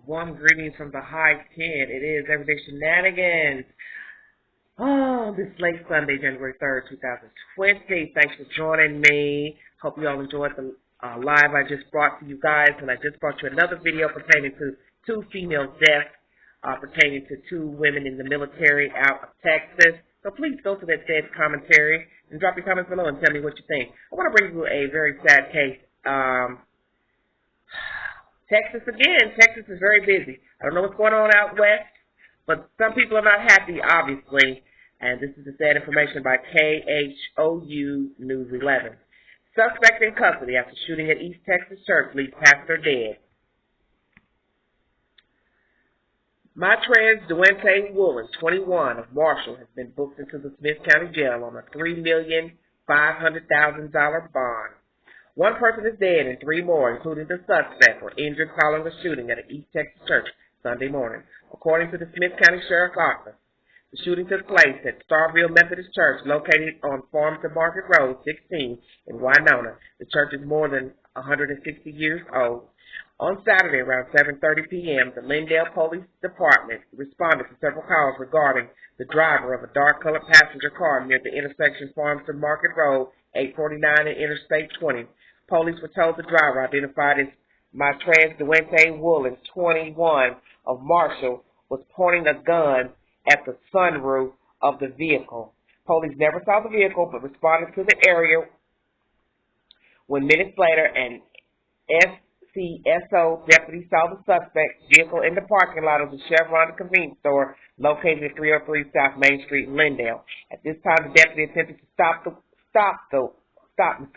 Warm greetings from the high 10. It is Everyday Shenanigans. Oh, this late Sunday, January 3rd, 2020. Thanks for joining me. Hope you all enjoyed the live I just brought to you guys. And I just brought you another video pertaining to two female deaths pertaining to two women in the military out of Texas. So please go to that said commentary and drop your comments below and tell me what you think. I want to bring you a very sad case. Texas again. Texas is very busy. I don't know what's going on out west, but some people are not happy, obviously. And this is the sad information by KHOU News 11. Suspect in custody after shooting at East Texas church leaves pastor dead. Montrez Duente Woolen, 21, of Marshall, has been booked into the Smith County Jail on a $3,500,000 bond. One person is dead and three more, including the suspect, were injured following a shooting at an East Texas church Sunday morning. According to the Smith County Sheriff's Office, the shooting took place at Starville Methodist Church, located on Farm to Market Road 16 in Winona. The church is more than 160 years old. On Saturday around 7:30 p.m., the Lindale Police Department responded to several calls regarding the driver of a dark-colored passenger car near the intersection Farm to Market Road 849 and Interstate 20. Police were told the driver, identified as Montrez Duente Woolen, 21, of Marshall, was pointing a gun at the sunroof of the vehicle. Police never saw the vehicle but responded to the area when minutes later an SCSO deputy saw the suspect's vehicle in the parking lot of the Chevron convenience store located at 303 South Main Street in Lindale. At this time, the deputy attempted to stop Mr.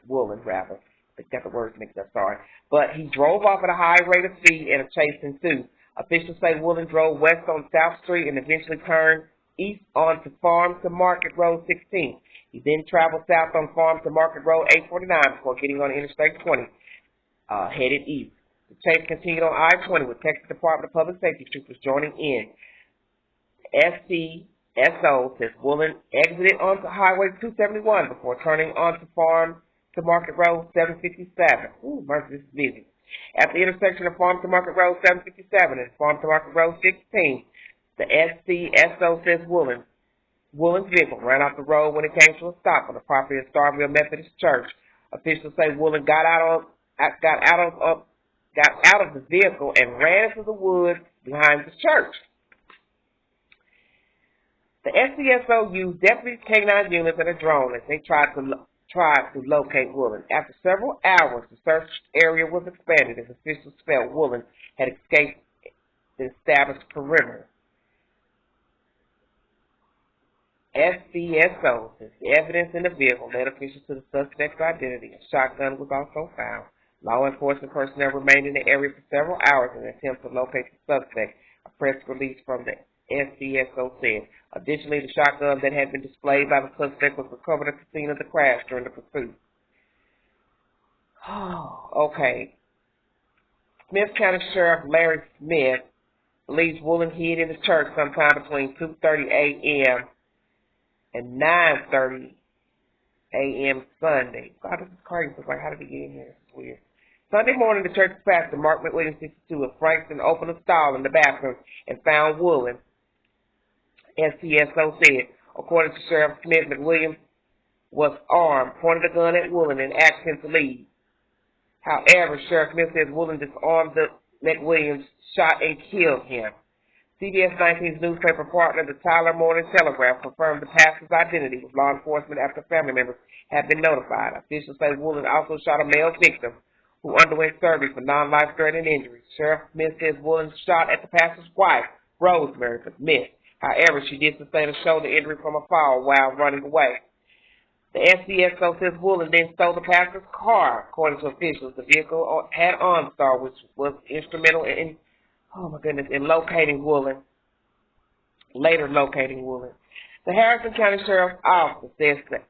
Woolen, rather. I think got the words mixed up, sorry. But he drove off at a high rate of speed and a chase ensued. Officials say Woolen drove west on South Street and eventually turned east onto Farm to Market Road 16. He then traveled south on Farm to Market Road 849 before getting on Interstate 20, headed east. The chase continued on I-20 with Texas Department of Public Safety troopers joining in. SCSO says Woolen exited onto Highway 271 before turning onto Farm to Market Road 757. Ooh, mercy, this is busy. At the intersection of Farm to Market Road 757 and Farm to Market Road 16, the SCSO says Woolen's vehicle ran off the road when it came to a stop on the property of Starville Methodist Church. Officials say Woolen got out of the vehicle and ran into the woods behind the church. The SCSO used deputies, K-9 units, and a drone as they tried to locate Woolen. After several hours, the search area was expanded as officials felt Woolen had escaped the established perimeter. SCSO says the evidence in the vehicle led officials to the suspect's identity. A shotgun was also found. Law enforcement personnel remained in the area for several hours in an attempt to locate the suspect, a press release from the SCSO said. Additionally, the shotgun that had been displayed by the suspect was recovered at the scene of the crash during the pursuit. Okay. Smith County Sheriff Larry Smith believes Woolen hid in the church sometime between 2:30 a.m. and 9:30 a.m. Sunday. God, this is crazy. It's like, how did he get in here? This is weird. Sunday morning, the church pastor, Mark McWilliams, 62, of Frankston, opened a stall in the bathroom and found Woolen. SCSO said, according to Sheriff Smith, McWilliams was armed, pointed a gun at Woolen, and asked him to leave. However, Sheriff Smith says Woolen disarmed McWilliams, shot, and killed him. CBS 19's newspaper partner, the Tyler Morning Telegraph, confirmed the pastor's identity with law enforcement after family members had been notified. Officials say Woolen also shot a male victim who underwent surgery for non-life-threatening injuries. Sheriff Smith says Woolen shot at the pastor's wife, Rosemary, but missed. However, she did sustain a shoulder injury from a fall while running away. The SCSO says Woolen then stole the pastor's car. According to officials, the vehicle had OnStar, which was instrumental in, locating Woolen, later locating Woolen. The Harrison County Sheriff's Office says the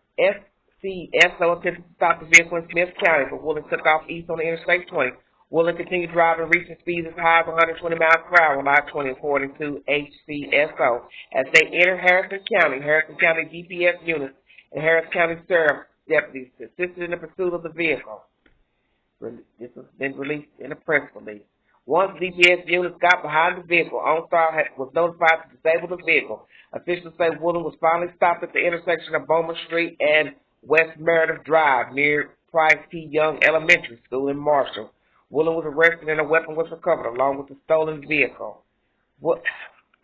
SCSO attempted to stop the vehicle in Smith County, but Woolen took off east on the Interstate 20. Woolen continued driving, reaching speeds as high as 120 miles per hour on I-20, according to HCSO. As they entered Harrison County GPS units and Harris County Sheriff deputies assisted in the pursuit of the vehicle. This has been released in a press release. Once DPS units got behind the vehicle, OnStar was notified to disable the vehicle. Officials say Woolen was finally stopped at the intersection of Bowman Street and West Meredith Drive near Price T. Young Elementary School in Marshall. Woolen was arrested and a weapon was recovered along with the stolen vehicle. What?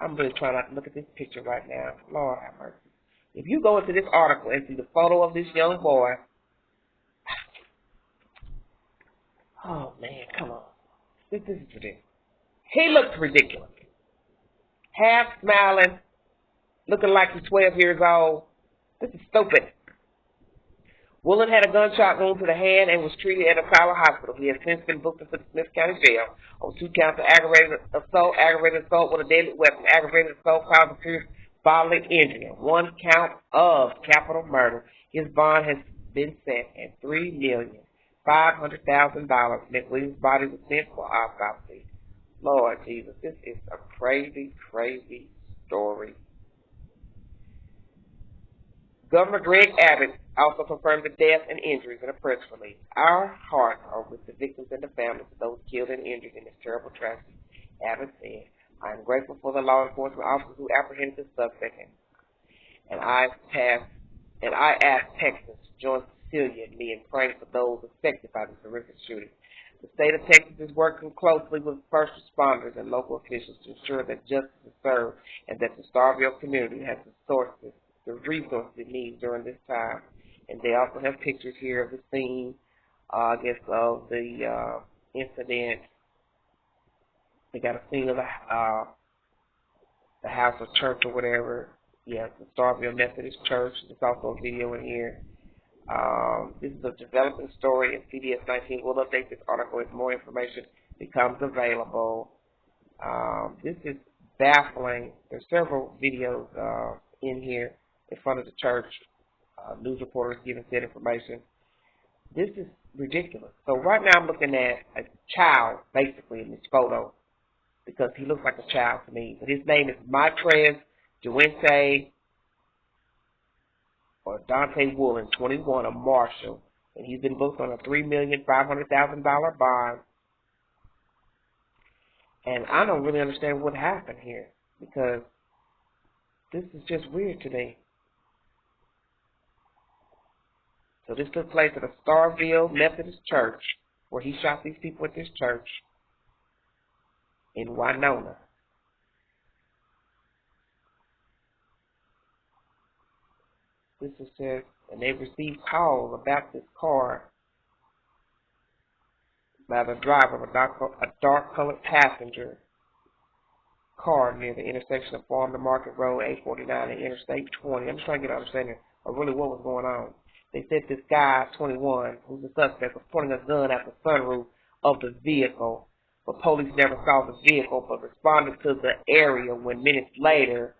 I'm really trying not to look at this picture right now. Lord have mercy. If you go into this article and see the photo of this young boy, oh man, come on. This is ridiculous. He looks ridiculous. Half smiling, looking like he's 12 years old. This is stupid. Woolen had a gunshot wound to the hand and was treated at a Tyler hospital. He has since been booked into the Smith County Jail on 2 counts of aggravated assault with a deadly weapon, aggravated assault causing serious bodily injury, and 1 count of capital murder. His bond has been set at $3,500,000. McWilliams' body was sent for autopsy. Lord Jesus, this is a crazy, crazy story. Governor Greg Abbott also confirmed the death and injuries in a press release. Our hearts are with the victims and the families of those killed and injured in this terrible tragedy, Abbott said. I am grateful for the law enforcement officers who apprehended the suspect, and I ask Texans to join Cecilia and me in praying for those affected by this horrific shooting. The state of Texas is working closely with first responders and local officials to ensure that justice is served and that the Starkville community has the resources it needs during this time. And they also have pictures here of the scene, of the incident. They got a scene of the house or church or whatever. Yes, the Starkville Methodist Church. There's also a video in here. This is a developing story, and CBS 19 will update this article as more information becomes available. This is baffling. There's several videos in here in front of the church. News reporters giving said information. This is ridiculous. So right now I'm looking at a child, basically, in this photo, because he looks like a child to me. But his name is Montrez Duente or Dante Woolen, 21, of Marshall, and he's been booked on a $3,500,000 bond. And I don't really understand what happened here, because this is just weird to me. So this took place at a Starkville Methodist Church, where he shot these people at this church in Winona. This is said, and they received calls about this car by the driver of a dark-colored passenger car near the intersection of Farm to Market Road, 849, and Interstate 20. I'm just trying to get an understanding of really what was going on. They said this guy, 21, who's the suspect, was pointing a gun at the sunroof of the vehicle, but police never saw the vehicle but responded to the area when minutes later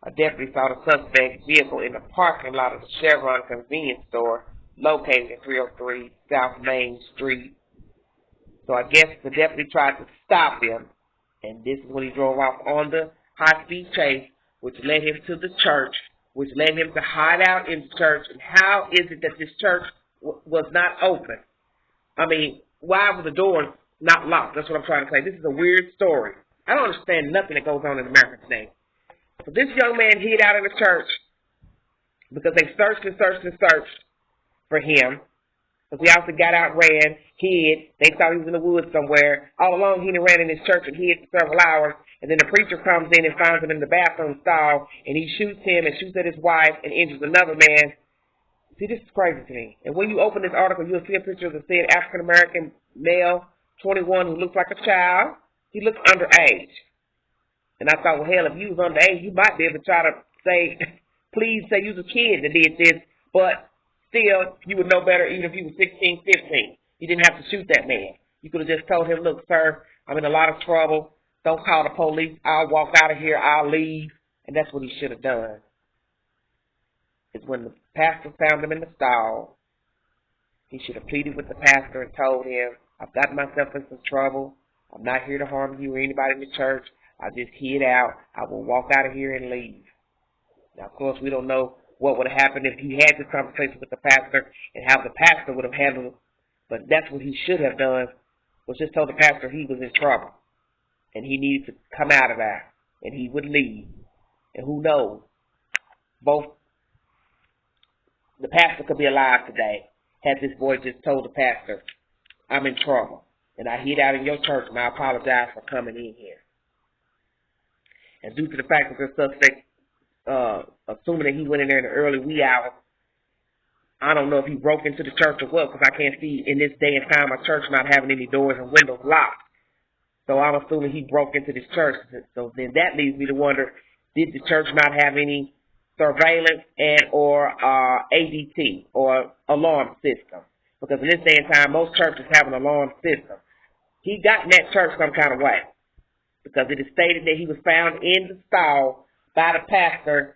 a deputy saw the suspect's vehicle in the parking lot of the Chevron convenience store located at 303 South Main Street. So I guess the deputy tried to stop him, and this is when he drove off on the high-speed chase, which led him to the church, which led him to hide out in the church. And how is it that this church was not open? I mean, why were the doors not locked? That's what I'm trying to say. This is a weird story. I don't understand nothing that goes on in America today. So this young man hid out in the church because they searched for him. Because he also got out, ran, hid. They thought he was in the woods somewhere. All along, he ran in his church and hid for several hours. And then the preacher comes in and finds him in the bathroom stall, and he shoots him and shoots at his wife and injures another man. See, this is crazy to me. And when you open this article, you'll see a picture of the said African-American male, 21, who looks like a child. He looks underage. And I thought, well, hell, if you was underage, you might be able to try to say, please say you was a kid that did this. But still, you would know better even if you was 16, 15. You didn't have to shoot that man. You could have just told him, look, sir, I'm in a lot of trouble. Don't call the police. I'll walk out of here. I'll leave. And that's what he should have done. It's when the pastor found him in the stall, he should have pleaded with the pastor and told him, I've gotten myself in some trouble. I'm not here to harm you or anybody in the church. I just hid out. I will walk out of here and leave. Now, of course, we don't know what would have happened if he had this conversation with the pastor and how the pastor would have handled it. But that's what he should have done. was just told the pastor he was in trouble and he needed to come out of there and he would leave. And who knows, both the pastor could be alive today had this boy just told the pastor, I'm in trouble and I hid out in your church and I apologize for coming in here. And due to the fact that the suspect, assuming that he went in there in the early wee hours, I don't know if he broke into the church or what, because I can't see in this day and time a church not having any doors and windows locked. So I'm assuming he broke into this church. So then that leads me to wonder, did the church not have any surveillance and or ADT or alarm system? Because in this day and time, most churches have an alarm system. He got in that church some kind of way, because it is stated that he was found in the stall by the pastor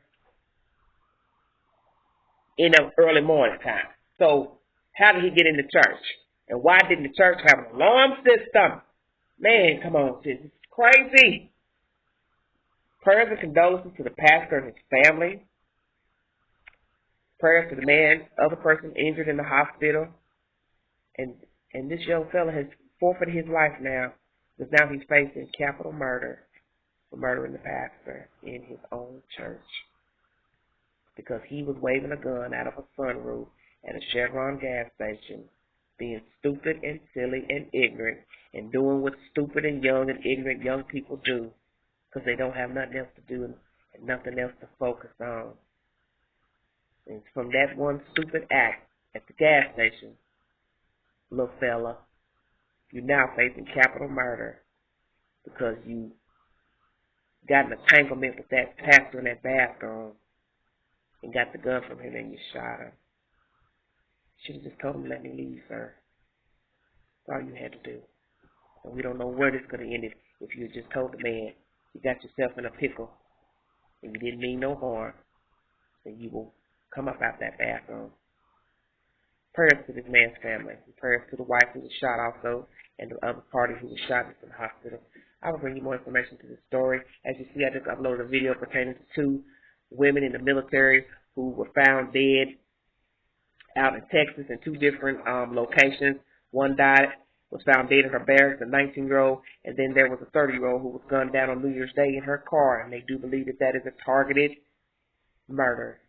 in the early morning time. So how did he get in the church? And why didn't the church have an alarm system? Man, come on, sis. It's crazy. Prayers and condolences to the pastor and his family. Prayers to the man, other person injured in the hospital. And this young fella has forfeited his life now, because now he's facing capital murder for murdering the pastor in his own church, because he was waving a gun out of a sunroof at a Chevron gas station, being stupid and silly and ignorant, and doing what stupid and young and ignorant young people do, because they don't have nothing else to do and nothing else to focus on. And from that one stupid act at the gas station, little fella, you're now facing capital murder because you got an entanglement with that pastor in that bathroom and got the gun from him and you shot him. Should have just told him, let me leave, sir. That's all you had to do. And we don't know where this could have ended if you had just told the man, you got yourself in a pickle and you didn't mean no harm, and you will come up out that bathroom. Prayers to this man's family. And prayers to the wife who was shot also, and the other party who was shot in the hospital. I will bring you more information to this story. As you see, I just uploaded a video pertaining to two women in the military who were found dead out in Texas in two different locations. One was found dead in her barracks, a 19-year-old, and then there was a 30-year-old who was gunned down on New Year's Day in her car, and they do believe that that is a targeted murder.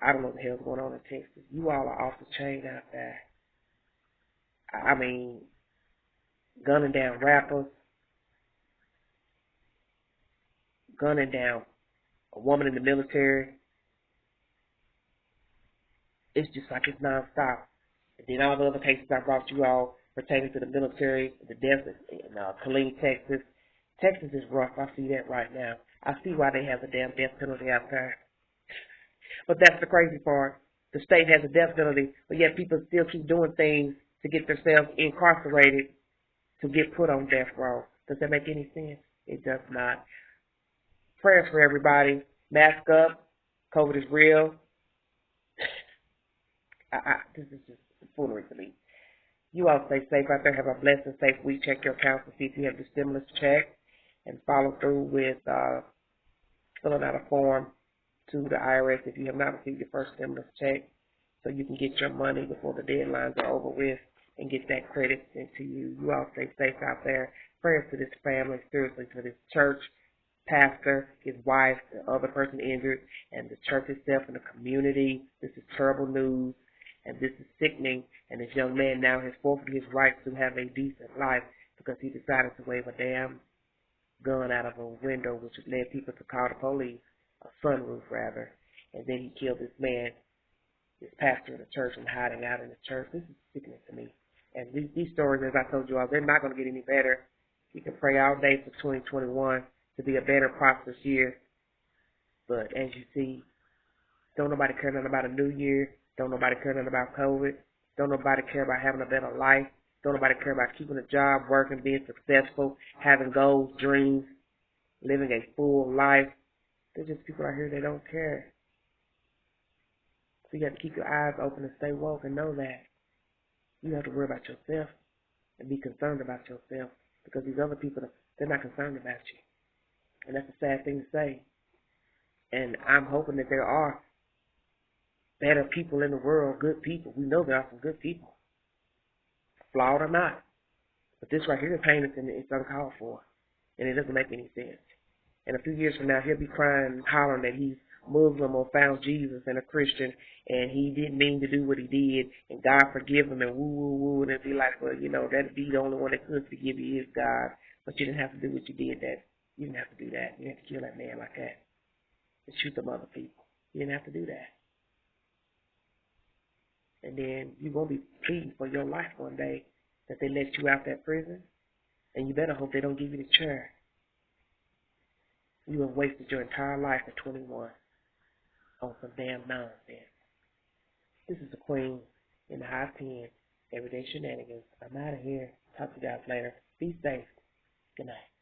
I don't know what the hell's going on in Texas. You all are off the chain out there. I mean, gunning down rappers, gunning down a woman in the military. It's just like it's nonstop. And then all the other cases I brought you all pertaining to the military, the deaths in Killeen, Texas. Texas is rough. I see that right now. I see why they have the damn death penalty out there. But that's the crazy part. The state has a death penalty, but yet people still keep doing things to get themselves incarcerated to get put on death row. Does that make any sense? It does not. Prayers for everybody. Mask up. COVID is real. This is just foolery to me. You all stay safe out there. Have a blessed and safe week. Check your accounts to see if you have the stimulus check, and follow through with filling out a form to the IRS if you have not received your first stimulus check, so you can get your money before the deadlines are over with and get that credit sent to you. You all stay safe out there. Prayers to this family, seriously, to this church pastor, his wife, the other person injured, and the church itself and the community. This is terrible news, and this is sickening, and this young man now has forfeited his right to have a decent life because he decided to wave a damn gun out of a window, which led people to call the police. A sunroof, rather, and then he killed this man, this pastor in the church, and hiding out in the church. This is sickening to me. And these stories, as I told you all, they're not going to get any better. You can pray all day for 2021 to be a better, prosperous year. But as you see, don't nobody care nothing about a new year. Don't nobody care nothing about COVID. Don't nobody care about having a better life. Don't nobody care about keeping a job, working, being successful, having goals, dreams, living a full life. There's just people out here that don't care. So you have to keep your eyes open and stay woke and know that. You have to worry about yourself and be concerned about yourself, because these other people, they're not concerned about you. And that's a sad thing to say. And I'm hoping that there are better people in the world, good people. We know there are some good people, flawed or not. But this right here is heinous and it's uncalled for, and it doesn't make any sense. And a few years from now, he'll be crying, hollering that he's Muslim or found Jesus and a Christian, and he didn't mean to do what he did, and God forgive him, and woo, woo, woo, and it'd be like, well, that'd be the only one that could forgive you is God, but you didn't have to do what you did. You didn't have to do that. You didn't have to kill that man like that and shoot some other people. You didn't have to do that. And then you're going to be pleading for your life one day that they let you out that prison, and you better hope they don't give you the chair. You have wasted your entire life at 21 on some damn nonsense. This is the Queen in the High 10, Everyday Shenanigans. I'm out of here. Talk to you guys later. Be safe. Good night.